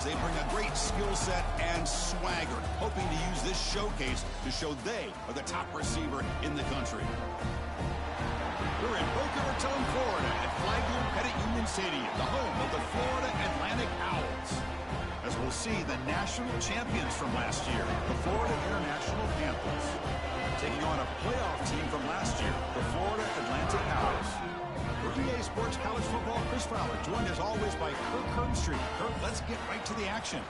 They bring a great skill set and swagger, hoping to use this showcase to show they are the top receiver in the country. We're in Boca Raton, Florida at Flagler Pettit Union Stadium, the home of the Florida Atl, as we'll see the national champions from last year, the Florida International Panthers, taking on a playoff team from last year, the Florida Atl. For EA Sports College Football, Chris Fowler, joined as always by Kirk Herbstreit. Kirk, let's get right to the action.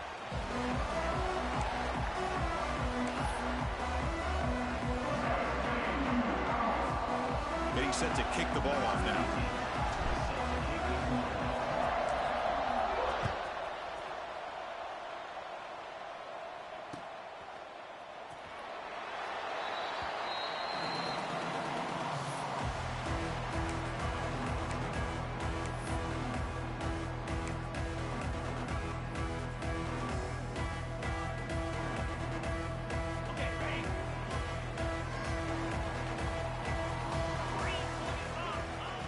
Getting set to kick the ball off now.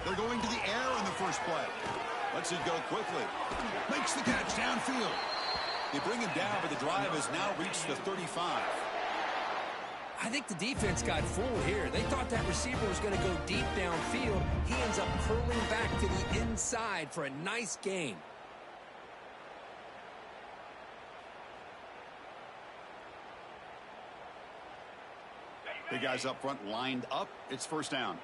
They're going to the air on the first play. Lets it go quickly. Makes the catch downfield. They bring him down, but the drive has now reached the 35. I think the defense got fooled here. They thought that receiver was going to go deep downfield. He ends up curling back to the inside for a nice gain. The guys up front lined up. It's first down.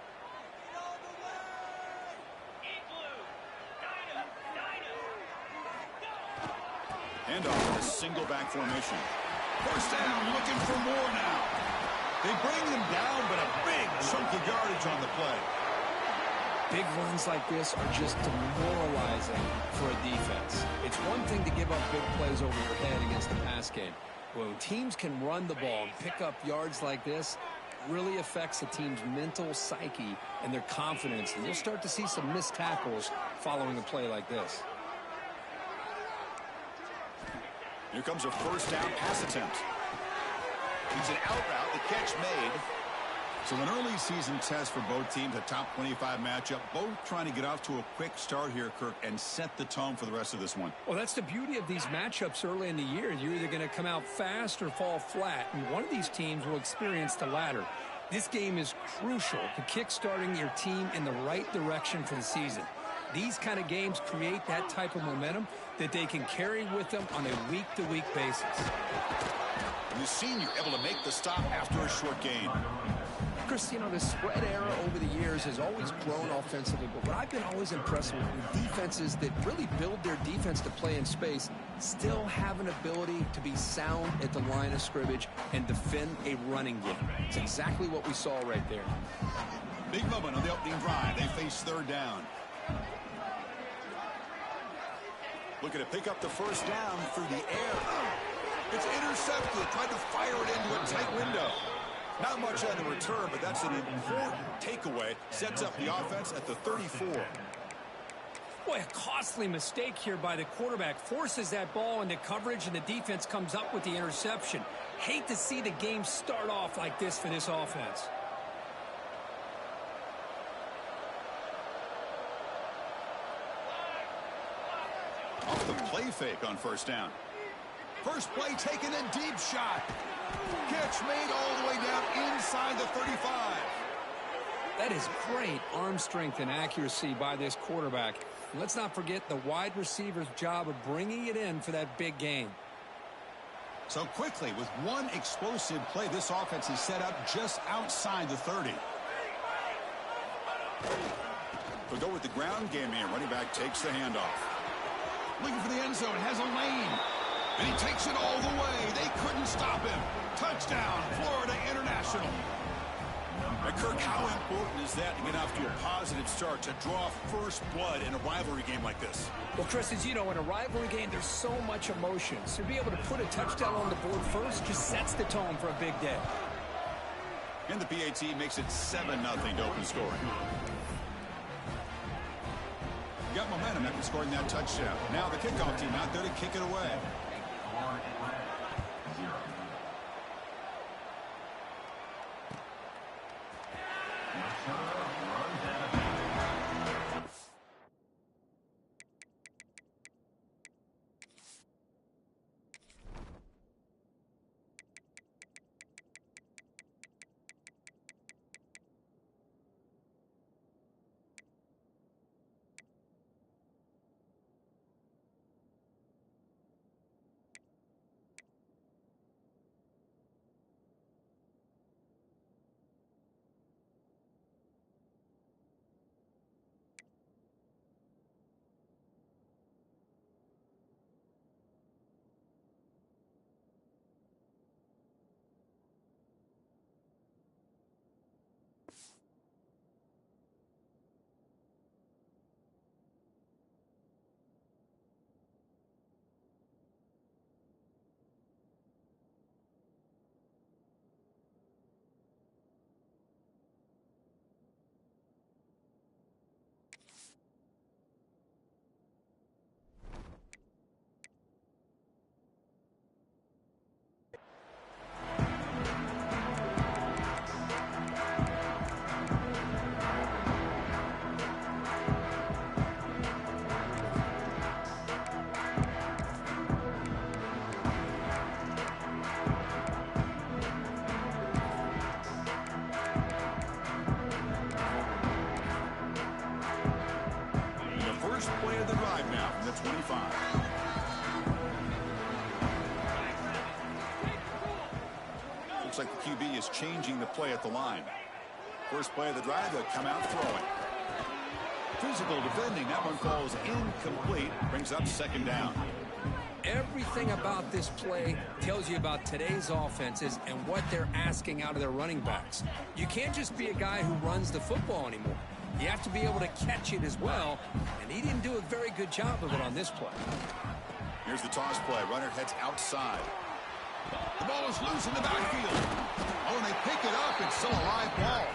Handoff with a single back formation. First down, looking for more now. They bring them down, but a big chunk of yardage on the play. Big runs like this are just demoralizing for a defense. It's one thing to give up big plays over your head against the pass game. When teams can run the ball and pick up yards like this, it really affects a team's mental psyche and their confidence. And you'll start to see some missed tackles following a play like this. Here comes a first down pass attempt. It's an out route, the catch made. So an early season test for both teams, a top 25 matchup, both trying to get off to a quick start here, Kirk, and set the tone for the rest of this one. Well, that's the beauty of these matchups early in the year. You're either going to come out fast or fall flat, and one of these teams will experience the latter. This game is crucial to kick-starting your team in the right direction for the season. These kind of games create that type of momentum that they can carry with them on a week-to-week basis. The senior able to make the stop after a short gain. Chris, you know, the spread era over the years has always grown offensively, but what I've been always impressed with defenses that really build their defense to play in space still have an ability to be sound at the line of scrimmage and defend a running game. It's exactly what we saw right there. Big moment on the opening drive. They face third down. Looking to pick up the first down through the air. It's intercepted. Tried to fire it into a tight window. Not much on the return, but that's an important takeaway. Sets up the offense at the 34. Boy, a costly mistake here by the quarterback. Forces that ball into coverage, and the defense comes up with the interception. Hate to see the game start off like this for this offense. Off the play fake on first down. First play taken, a deep shot. Catch made all the way down inside the 35. That is great arm strength and accuracy by this quarterback. And let's not forget the wide receiver's job of bringing it in for that big gain. So quickly, with one explosive play, this offense is set up just outside the 30. We'll go with the ground game here. Running back takes the handoff. Looking for the end zone, has a lane. And he takes it all the way. They couldn't stop him. Touchdown, Florida International. Now, Kirk, how important is that to get off to a positive start, to draw first blood in a rivalry game like this? Well, Chris, as you know, in a rivalry game, there's so much emotion. So to be able to put a touchdown on the board first just sets the tone for a big day. And the PAT makes it 7-0 to open scoring. Got momentum after scoring that touchdown. Now the kickoff team out there to kick it away. Looks like the QB is changing the play at the line. First play of the drive, they'll come out throwing. Physical defending. That one falls incomplete. Brings up second down. Everything about this play tells you about today's offenses and what they're asking out of their running backs. You can't just be a guy who runs the football anymore. You have to be able to catch it as well, and he didn't do a very good job of it on this play. Here's the toss play. Runner heads outside. The ball is loose in the backfield. Oh, and they pick it up. It's still a live ball.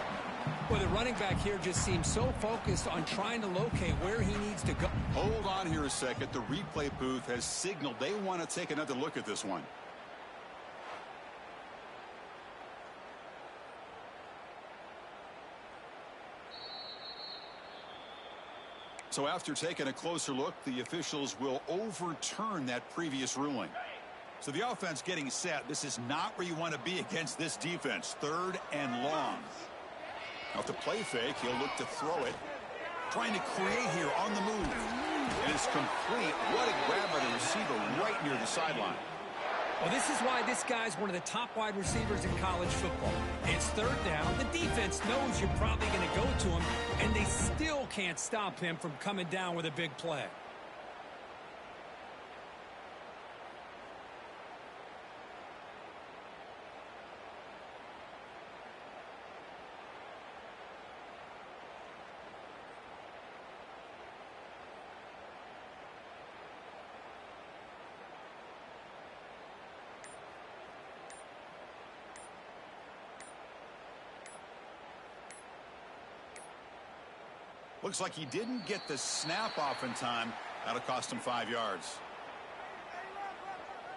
Well, the running back here just seems so focused on trying to locate where he needs to go. Hold on here a second. The replay booth has signaled they want to take another look at this one. So after taking a closer look, the officials will overturn that previous ruling. So the offense getting set. This is not where you want to be against this defense. 3rd and long. Now, if the play fake, he'll look to throw it. Trying to create here on the move. And it's complete. What a grab by the receiver right near the sideline. Well, this is why this guy's one of the top wide receivers in college football. It's 3rd down. The defense knows you're probably going to go to him, and they still can't stop him from coming down with a big play. Looks like he didn't get the snap off in time. That'll cost him 5 yards.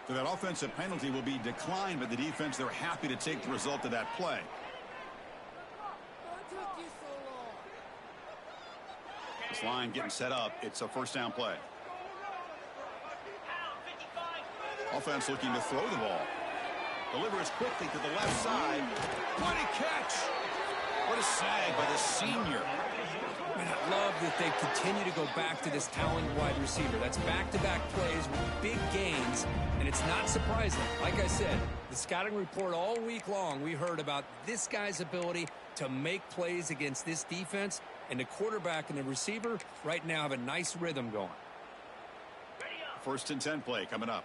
So that offensive penalty will be declined by the defense. They're happy to take the result of that play. This line getting set up. It's a 1st down play. Offense looking to throw the ball. Delivers quickly to the left side. What a catch! What a snag by the senior. And I love that they continue to go back to this talented wide receiver. That's back-to-back plays with big gains, and it's not surprising. Like I said, the scouting report all week long, we heard about this guy's ability to make plays against this defense, and the quarterback and the receiver right now have a nice rhythm going. 1st and 10 play coming up.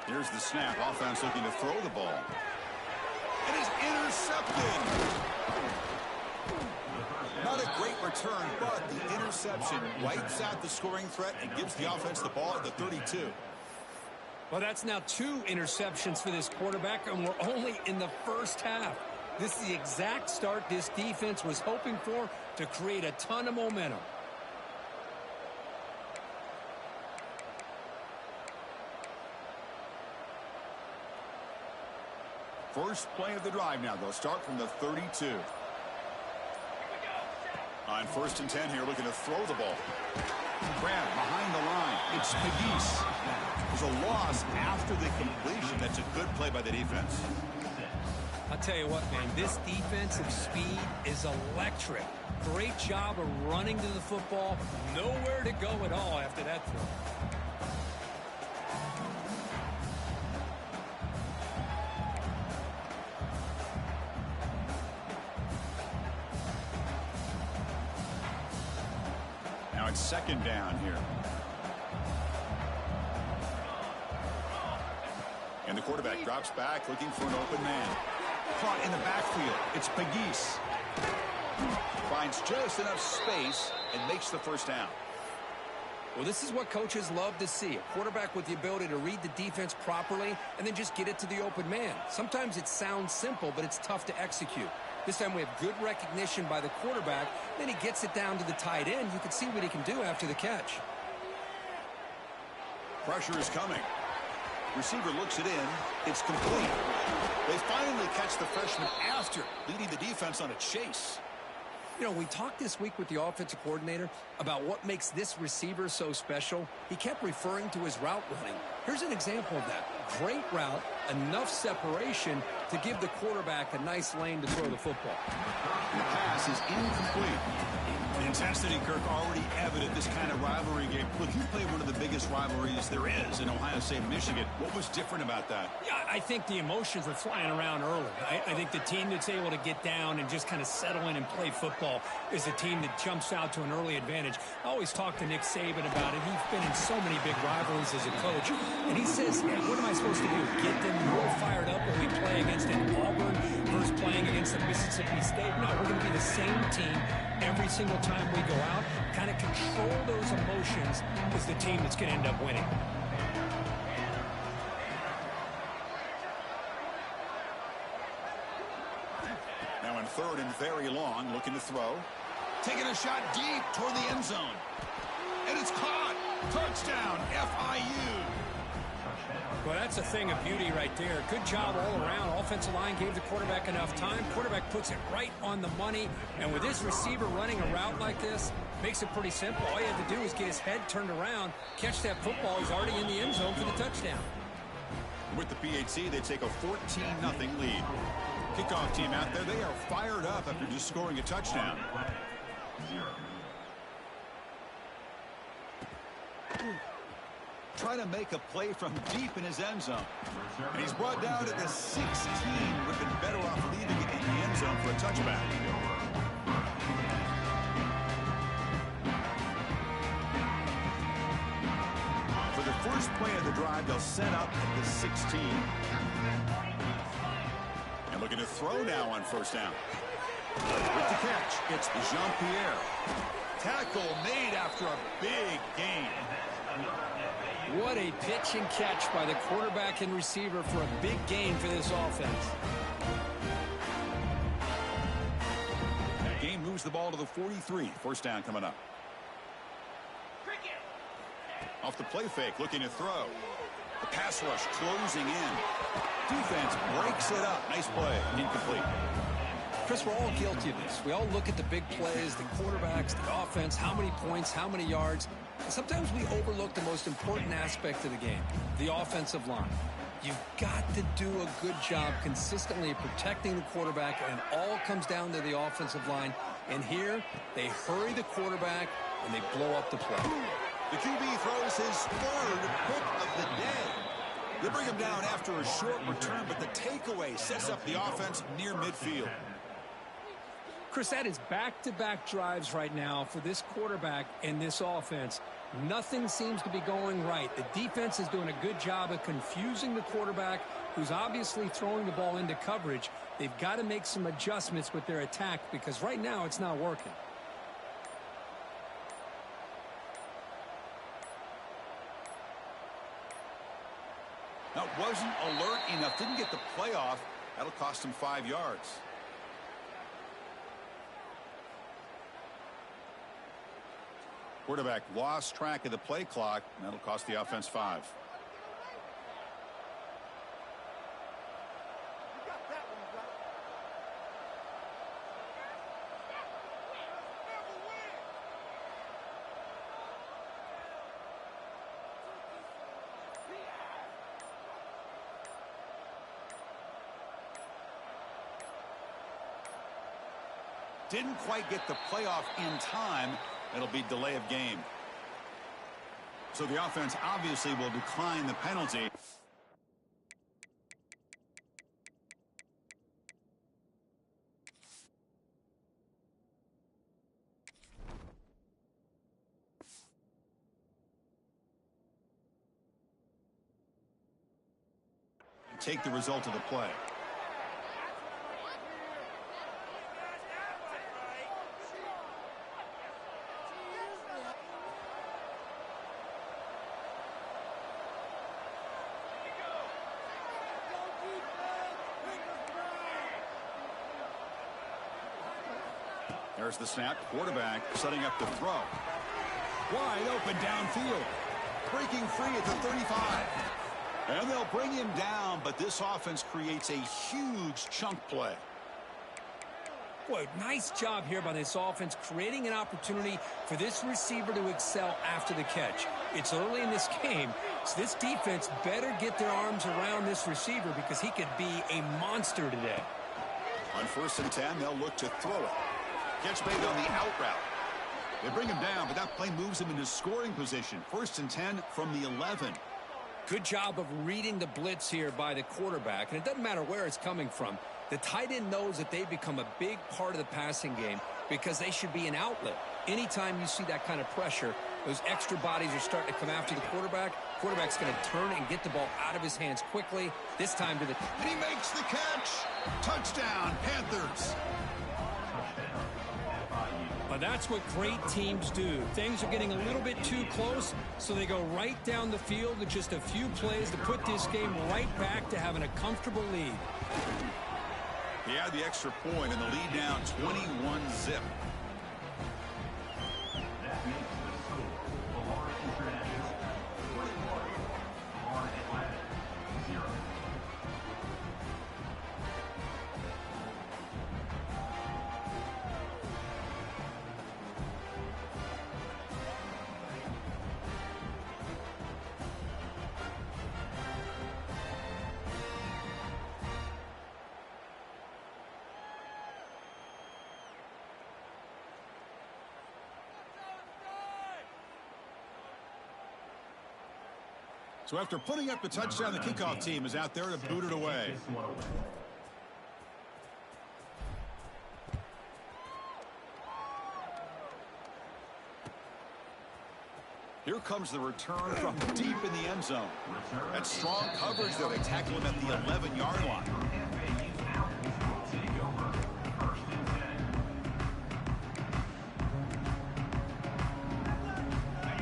Here's the snap. Offense looking to throw the ball. It is intercepted. Not a great return, but the interception wipes out the scoring threat and gives the offense the ball at the 32. Well, that's now 2 interceptions for this quarterback, and we're only in the 1st half. This is the exact start this defense was hoping for to create a ton of momentum. First play of the drive now. They'll start from the 32. On 1st and 10 here, looking to throw the ball. Grab behind the line. It's Pegues. There's a loss after the completion. That's a good play by the defense. I'll tell you what, man, this defensive speed is electric. Great job of running to the football. Nowhere to go at all after that throw. It's 2nd down here. And the quarterback drops back looking for an open man. Caught in the backfield. It's Pegues. Finds just enough space and makes the 1st down. Well, this is what coaches love to see. A quarterback with the ability to read the defense properly and then just get it to the open man. Sometimes it sounds simple, but it's tough to execute. This time we have good recognition by the quarterback. Then he gets it down to the tight end. You can see what he can do after the catch. Pressure is coming. Receiver looks it in. It's complete. They finally catch the freshman after leading the defense on a chase. You know, we talked this week with the offensive coordinator about what makes this receiver so special. He kept referring to his route running. Here's an example of that. Great route, enough separation to give the quarterback a nice lane to throw the football. The pass is incomplete. The intensity, Kirk, already evident this kind of rivalry game. Look, you played one of the biggest rivalries there is in Ohio State, Michigan. What was different about that? Yeah, I think the emotions were flying around early. I think the team that's able to get down and just kind of settle in and play football is the team that jumps out to an early advantage. I always talk to Nick Saban about it. He's been in so many big rivalries as a coach. And he says, hey, what am I supposed to do? Get them more fired up when we play against an Auburn versus playing against a Mississippi State? No, we're going to be the same team every single time we go out. Kind of control those emotions is the team that's going to end up winning. Now in third and very long, looking to throw. Taking a shot deep toward the end zone. And it's caught. Touchdown, FIU. Well, that's a thing of beauty right there. Good job all around. Offensive line gave the quarterback enough time. Quarterback puts it right on the money. And with this receiver running a route like this, makes it pretty simple. All you have to do is get his head turned around, catch that football. He's already in the end zone for the touchdown. With the PHC, they take a 14-0 lead. Kickoff team out there, they are fired up after just scoring a touchdown. Trying to make a play from deep in his end zone. And he's brought down at the 16. Would have been better off leaving it in the end zone for a touchback. For the first play of the drive, they'll set up at the 16. And looking to throw now on first down. With the catch, it's Jean-Pierre. Tackle made after a big gain. What a pitch and catch by the quarterback and receiver for a big gain for this offense. That game moves the ball to the 43. First down coming up. Off the play fake, looking to throw. The pass rush closing in. Defense breaks it up. Nice play. Incomplete. Chris, we're all guilty of this. We all look at the big plays, the quarterbacks, the offense, how many points, how many yards. And sometimes we overlook the most important aspect of the game, the offensive line. You've got to do a good job consistently protecting the quarterback, and it all comes down to the offensive line. And here, they hurry the quarterback, and they blow up the play. The QB throws his third pick of the day. They bring him down after a short return, but the takeaway sets up the offense near midfield. Chris, that is back-to-back drives right now for this quarterback and this offense. Nothing seems to be going right. The defense is doing a good job of confusing the quarterback, who's obviously throwing the ball into coverage. They've got to make some adjustments with their attack because right now it's not working. Now, wasn't alert enough, didn't get the play off. That'll cost him 5 yards. Quarterback lost track of the play clock, and that'll cost the offense 5. Didn't quite get the playoff in time. It'll be delay of game. So the offense obviously will decline the penalty. Take the result of the play. There's the snap. Quarterback setting up the throw. Wide open downfield. Breaking free at the 35. And they'll bring him down, but this offense creates a huge chunk play. Boy, nice job here by this offense, creating an opportunity for this receiver to excel after the catch. It's early in this game, so this defense better get their arms around this receiver because he could be a monster today. On 1st and 10, they'll look to throw it. Catch made on the out route. They bring him down, but that play moves him into scoring position. 1st and 10 from the 11. Good job of reading the blitz here by the quarterback, and it doesn't matter where it's coming from. The tight end knows that they become a big part of the passing game because they should be an outlet. Anytime you see that kind of pressure, those extra bodies are starting to come after the quarterback. Quarterback's going to turn and get the ball out of his hands quickly. This time to the... And he makes the catch. Touchdown, Panthers. But that's what great teams do. Things are getting a little bit too close, so they go right down the field with just a few plays to put this game right back to having a comfortable lead. He had the extra point and the lead down 21-zip. That makes the score Florida International 24, Florida Atl 0. So after putting up the touchdown, the kickoff team is out there to boot it away. Here comes the return from deep in the end zone. That's strong coverage, though. They tackle him at the 11-yard line.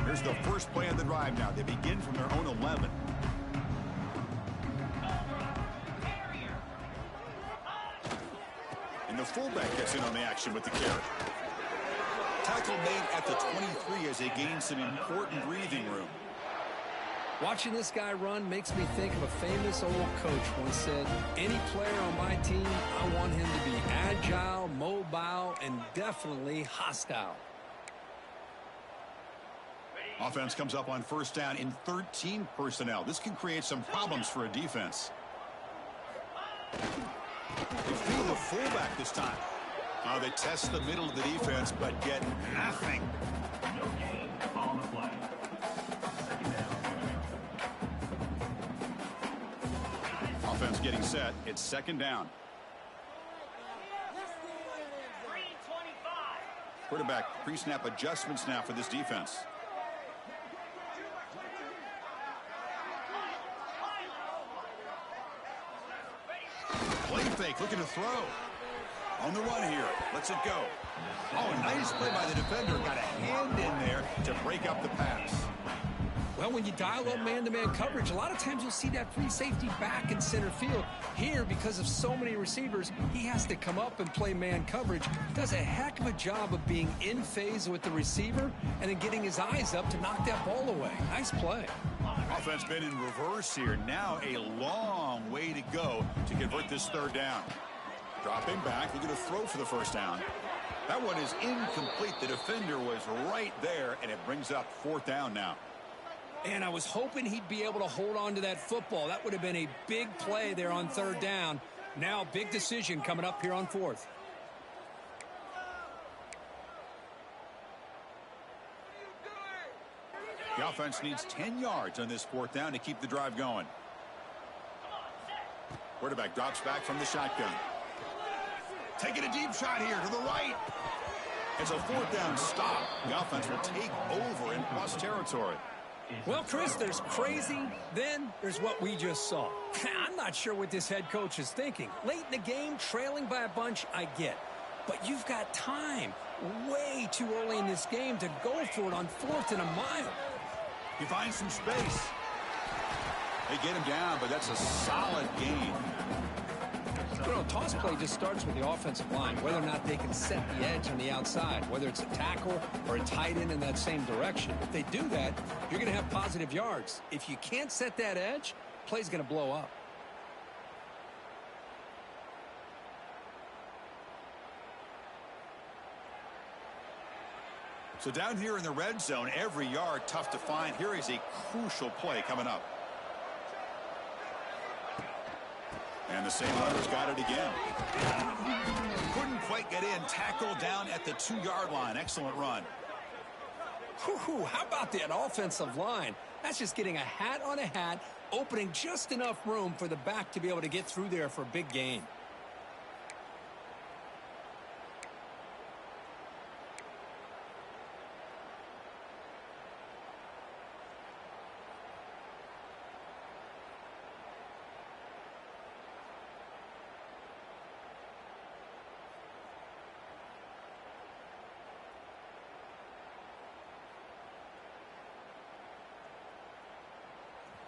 Here's the first play of the drive now. They begin from their own 11. And the fullback gets in on the action with the carry. Tackle made at the 23 as they gain some important breathing room. Watching this guy run makes me think of a famous old coach once said, any player on my team, I want him to be agile, mobile, and definitely hostile. Offense comes up on 1st down in 13 personnel. This can create some problems for a defense. They feel the fullback this time. They test the middle of the defense, but get nothing. No gain on the play. Second down. Offense getting set. It's 2nd down. Quarterback pre-snap adjustments now for this defense. Play fake, looking to throw. On the run here. Lets it go. Oh, nice play by the defender. Got a hand in there to break up the pass. Well, when you dial up man-to-man coverage, a lot of times you'll see that free safety back in center field. Here, because of so many receivers, he has to come up and play man coverage. Does a heck of a job of being in phase with the receiver and then getting his eyes up to knock that ball away. Nice play. Offense been in reverse here. Now a long way to go to convert this 3rd down. Dropping back, looking to throw for the 1st down. That one is incomplete. The defender was right there, and it brings up 4th down now. And I was hoping he'd be able to hold on to that football. That would have been a big play there on 3rd down. Now, big decision coming up here on 4th. The offense needs 10 yards on this 4th down to keep the drive going. Quarterback drops back from the shotgun. Taking a deep shot here to the right. It's a 4th down stop. The offense will take over in plus territory. Well, Chris, there's crazy, then there's what we just saw. I'm not sure what this head coach is thinking. Late in the game, trailing by a bunch, I get. But you've got time, way too early in this game to go for it on 4th and a mile. He finds some space. They get him down, but that's a solid gain. You know, toss play just starts with the offensive line, whether or not they can set the edge on the outside, whether it's a tackle or a tight end in that same direction. If they do that, you're going to have positive yards. If you can't set that edge, play's going to blow up. So down here in the red zone, every yard tough to find. Here is a crucial play coming up. And the same runner's got it again. Couldn't quite get in. Tackle down at the 2-yard line. Excellent run. Whew, how about that offensive line? That's just getting a hat on a hat, opening just enough room for the back to be able to get through there for a big gain.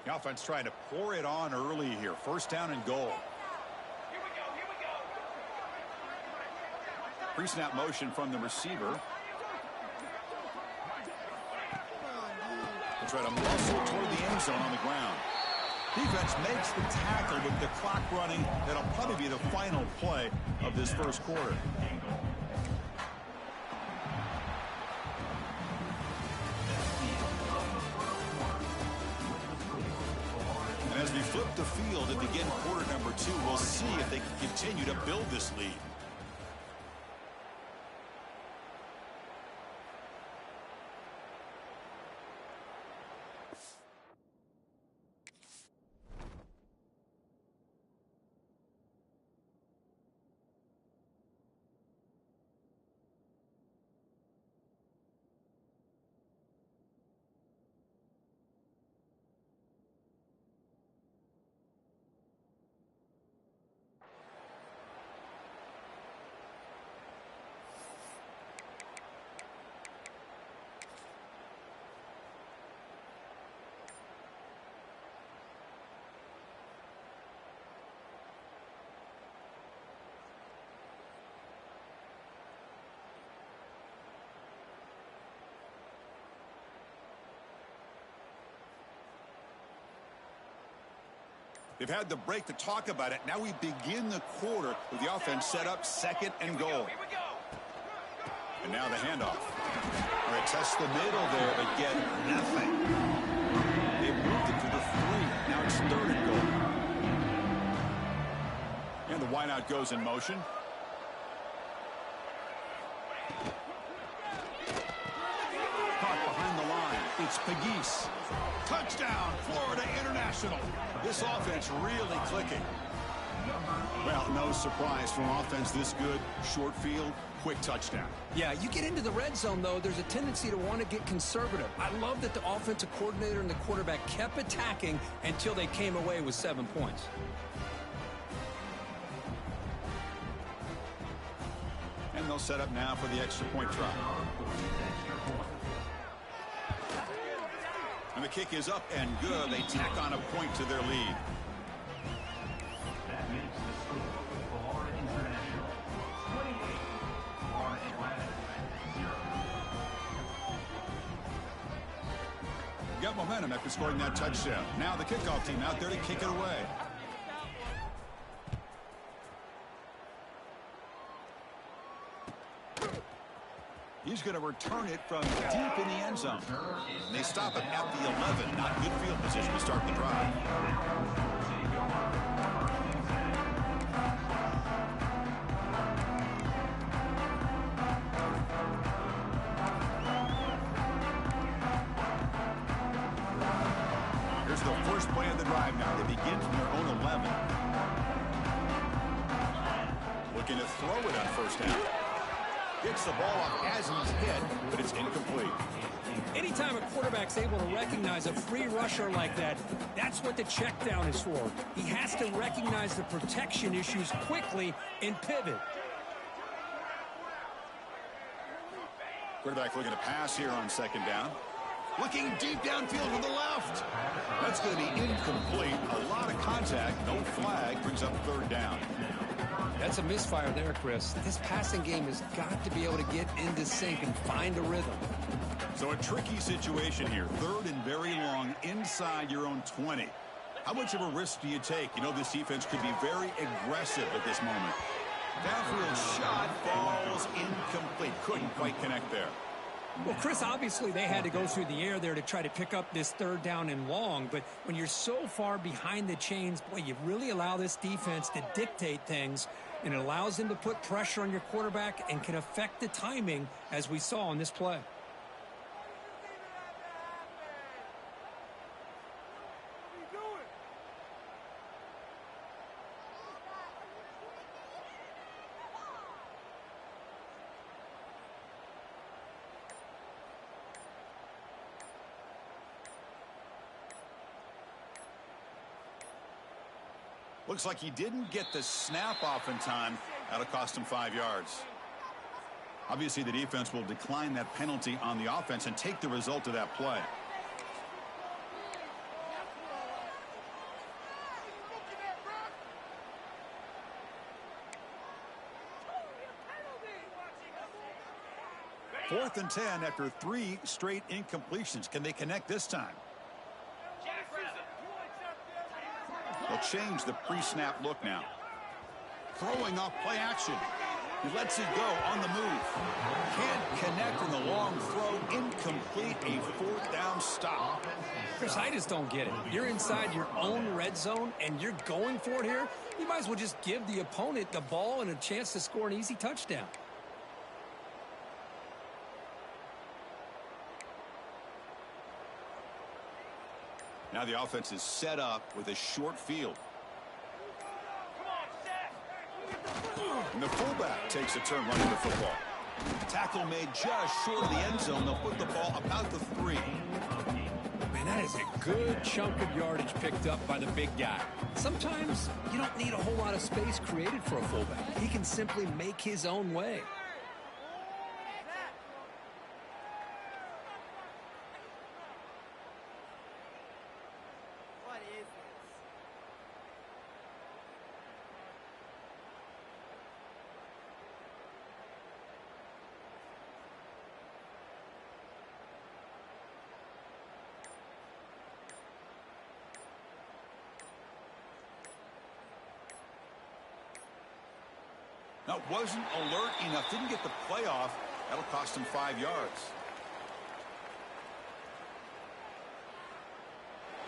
The offense trying to pour it on early here. First down and goal. Pre-snap motion from the receiver. They try to muscle toward the end zone on the ground. Defense makes the tackle with the clock running. That'll probably be the final play of this first quarter. As we flip the field and begin quarter number 2, we'll see if they can continue to build this lead. They've had the break to talk about it. Now we begin the quarter with the offense set up, second and goal. And now the handoff. They test the middle there, but get nothing. They moved it to the 3. Now it's third and goal. And the wideout goes in motion. Caught behind the line. It's Pegues. Touchdown, Florida International. This offense really clicking. Well, no surprise from offense this good. Short field, quick touchdown. Yeah, you get into the red zone, though, there's a tendency to want to get conservative. I love that the offensive coordinator and the quarterback kept attacking until they came away with 7 points. And they'll set up now for the extra point try. And the kick is up and good. They tack on a point to their lead. That makes the score Florida International 28, Florida Atl 0. Got momentum after scoring that touchdown. Now the kickoff team out there to kick it away. He's going to return it from deep in the end zone. And they stop it at the 11. Not good field position to start the drive. Here's the first play of the drive now. They begin from their own 11. Looking to throw it on first down. Gets the ball off as he's hit, but it's incomplete. Anytime a quarterback's able to recognize a free rusher like that, that's what the check down is for. He has to recognize the protection issues quickly and pivot. Quarterback looking to pass here on second down. Looking deep downfield to the left. That's going to be incomplete. A lot of contact, no flag, brings up third down. That's a misfire there, Chris. This passing game has got to be able to get into sync and find a rhythm. So a tricky situation here. Third and very long inside your own 20. How much of a risk do you take? You know this defense could be very aggressive at this moment. Downfield shot falls incomplete. Couldn't quite connect there. Well, Chris, obviously they had to go through the air there to try to pick up this third down and long, but when you're so far behind the chains, boy, you really allow this defense to dictate things, and it allows them to put pressure on your quarterback and can affect the timing, as we saw on this play. Looks like he didn't get the snap off in time. That'll cost him 5 yards. Obviously, the defense will decline that penalty on the offense and take the result of that play. Fourth and 10 after 3 straight incompletions. Can they connect this time? They'll change the pre-snap look now. Throwing off play action. He lets it go on the move. Can't connect in the long throw. Incomplete. A fourth down stop. Chris, I just don't get it. You're inside your own red zone, and you're going for it here. You might as well just give the opponent the ball and a chance to score an easy touchdown. Now the offense is set up with a short field. And the fullback takes a turn running the football. Tackle made just short of the end zone. They'll put the ball about the 3. Man, that is a good chunk of yardage picked up by the big guy. Sometimes you don't need a whole lot of space created for a fullback. He can simply make his own way. Now, wasn't alert enough. Didn't get the play off. That'll cost him 5 yards.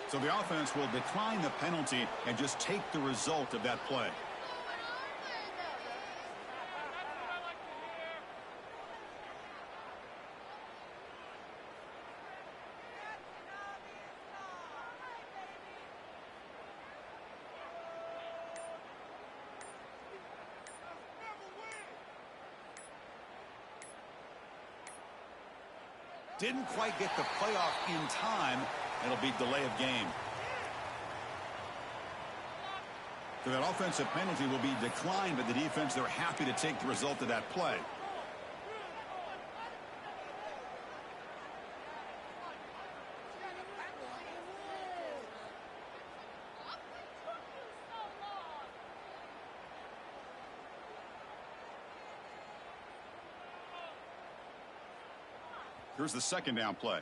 So the offense will decline the penalty and just take the result of that play. Didn't quite get the playoff in time. It'll be delay of game. So that offensive penalty will be declined by the defense. They're happy to take the result of that play. Here's the second down play.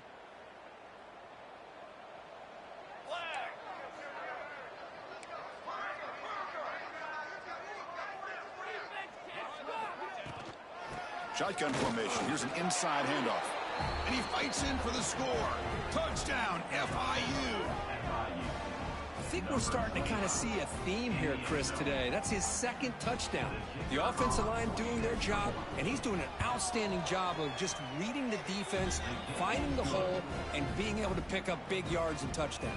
Shotgun formation. Here's an inside handoff. And he fights in for the score. Touchdown, FIU. I think we're starting to kind of see a theme here, Chris, today. That's his second touchdown. The offensive line doing their job, and he's doing an outstanding job of just reading the defense, finding the hole, and being able to pick up big yards and touchdowns.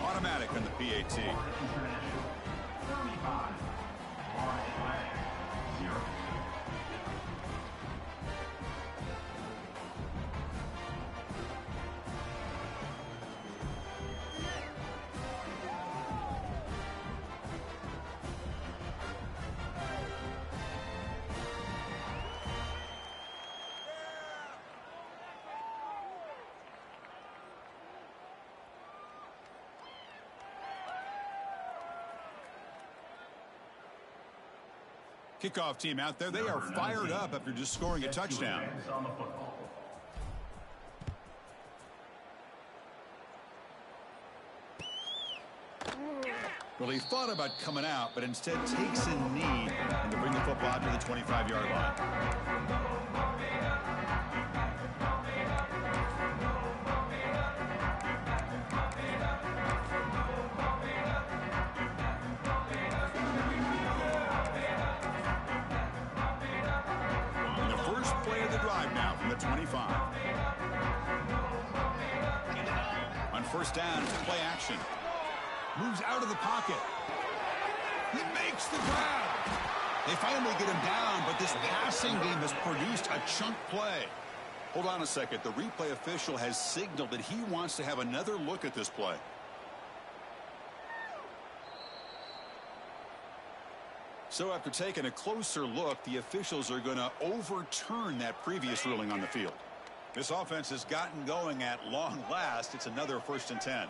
Automatic on the PAT. 35. Florida Atl, 0. Kickoff team out there. They are fired up after just scoring a touchdown. Well, he thought about coming out, but instead takes a knee to bring the football out to the 25-yard line. First play of the drive now from the 25. On first down, it's play action. Moves out of the pocket. He makes the grab. They finally get him down, but this passing game has produced a chunk play. Hold on a second. The replay official has signaled that he wants to have another look at this play. So after taking a closer look, the officials are going to overturn that previous ruling on the field. This offense has gotten going at long last. It's another 1st and 10.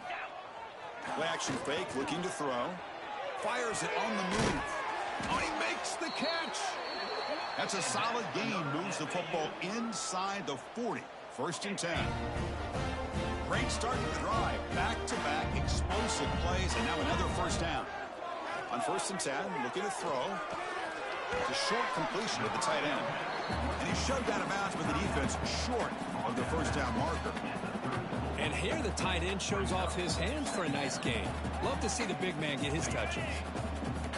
Play action fake, looking to throw. Fires it on the move. Oh, he makes the catch. That's a solid gain. Moves the football inside the 40. 1st and 10. Great start to the drive. Back-to-back explosive plays, and now another 1st down. On 1st and 10, looking to throw. It's a short completion of the tight end. And he's shoved out of bounds with the defense short of the 1st down marker. And here the tight end shows off his hands for a nice gain. Love to see the big man get his touches.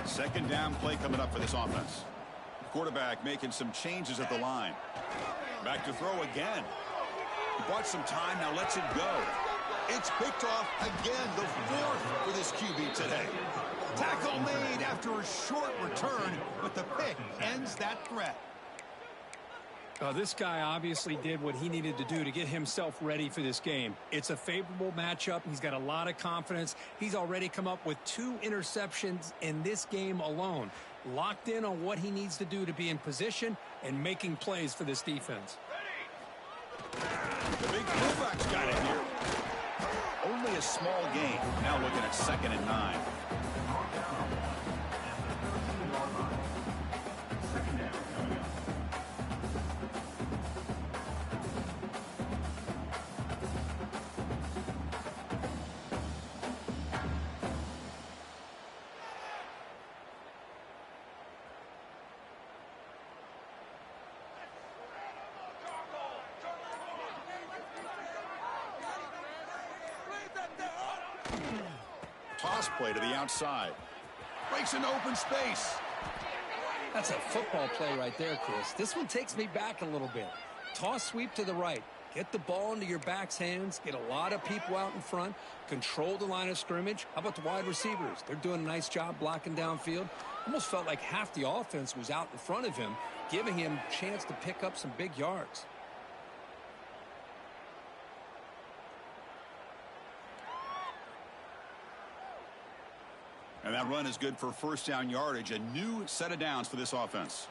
2nd down play coming up for this offense. Quarterback making some changes at the line. Back to throw again. He bought some time, now lets it go. It's picked off again, the 4th for this QB today. Tackle made after a short return, but the pick ends that threat. This guy obviously did what he needed to do to get himself ready for this game. It's a favorable matchup. He's got a lot of confidence. He's already come up with 2 interceptions in this game alone. Locked in on what he needs to do to be in position and making plays for this defense. The big fullback's got it here. Only a small gain. Now looking at 2nd and 9. Toss play to the outside. Breaks into open space. That's a football play right there, Chris. This one takes me back a little bit. Toss sweep to the right. Get the ball into your back's hands. Get a lot of people out in front. Control the line of scrimmage. How about the wide receivers? They're doing a nice job blocking downfield. Almost felt like half the offense was out in front of him, giving him a chance to pick up some big yards. And that run is good for 1st down yardage. A new set of downs for this offense.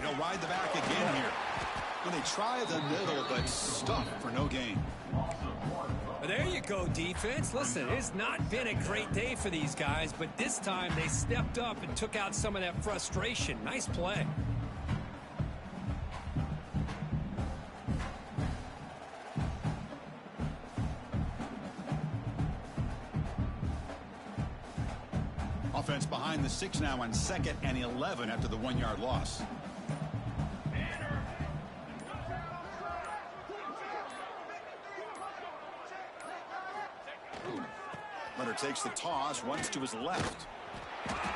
He'll ride the back again here. Well, they try the middle, but stuffed for no gain. There you go, defense. Listen, it's not been a great day for these guys, but this time they stepped up and took out some of that frustration. Nice play. Offense behind the 6 now on 2nd and 11 after the 1-yard loss. Runner takes the toss, runs to his left.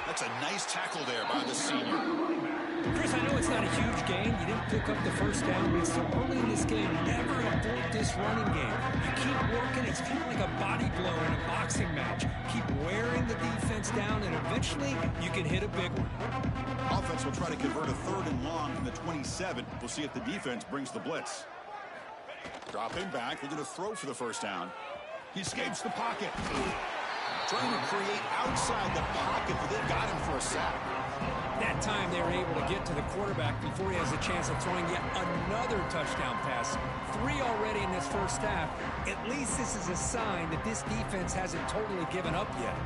That's a nice tackle there by the senior. Chris, I know it's not a huge gain. You didn't pick up the 1st down, but it's so early in this game. Never abort this running game. You keep working. It's kind of like a body blow in a boxing match. Keep wearing the defense down, and eventually you can hit a big one. Offense will try to convert a 3rd and long from the 27. We'll see if the defense brings the blitz. Dropping back, looking to throw for the 1st down. He escapes the pocket. Trying to create outside the pocket, but they got him for a sack. That time they were able to get to the quarterback before he has a chance of throwing yet another touchdown pass. 3 already in this 1st half. At least this is a sign that this defense hasn't totally given up yet.